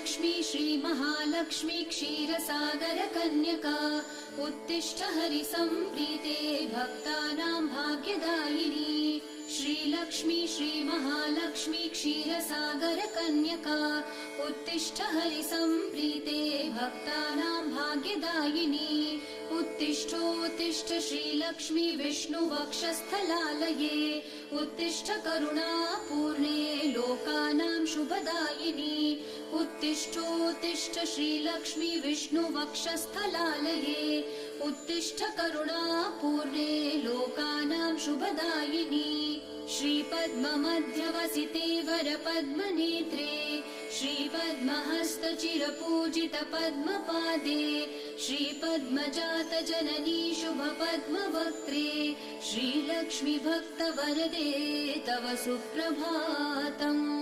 श्रीलक्ष्मी श्रीमहालक्ष्मी क्षीरसागर कन्यका उत्तिष्ठ हरिसम्प्रीते भक्तानां भाग्यदायिनी। श्रीलक्ष्मी श्रीमहालक्ष्मी क्षीरसागर कन्यका उत्तिष्ठ हरिसम्प्रीते भक्तानां भाग्यदायिनी। उत्तिष्ठोत्तिष्ठ श्रीलक्ष्मी विष्णुवक्षस्थलालये उत्तिष्ठ करुणापूर्णे लोकानां शुभदायिनी। उत्तिष्ठोत्तिष्ठ श्रीलक्ष्मी विष्णुवक्षस्थलालये उत्तिष्ठ करुणापूर्णे लोकानां शुभदायिनी। श्रीपद्ममध्यवसिते वरपद्मनेत्रे श्रीपद्महस्तचिरपूजित पद्मपादे श्रीपद्मजातजननी शुभपद्मवक्त्रे श्रीलक्ष्मी भक्तवरदे तव सुप्रभातम्।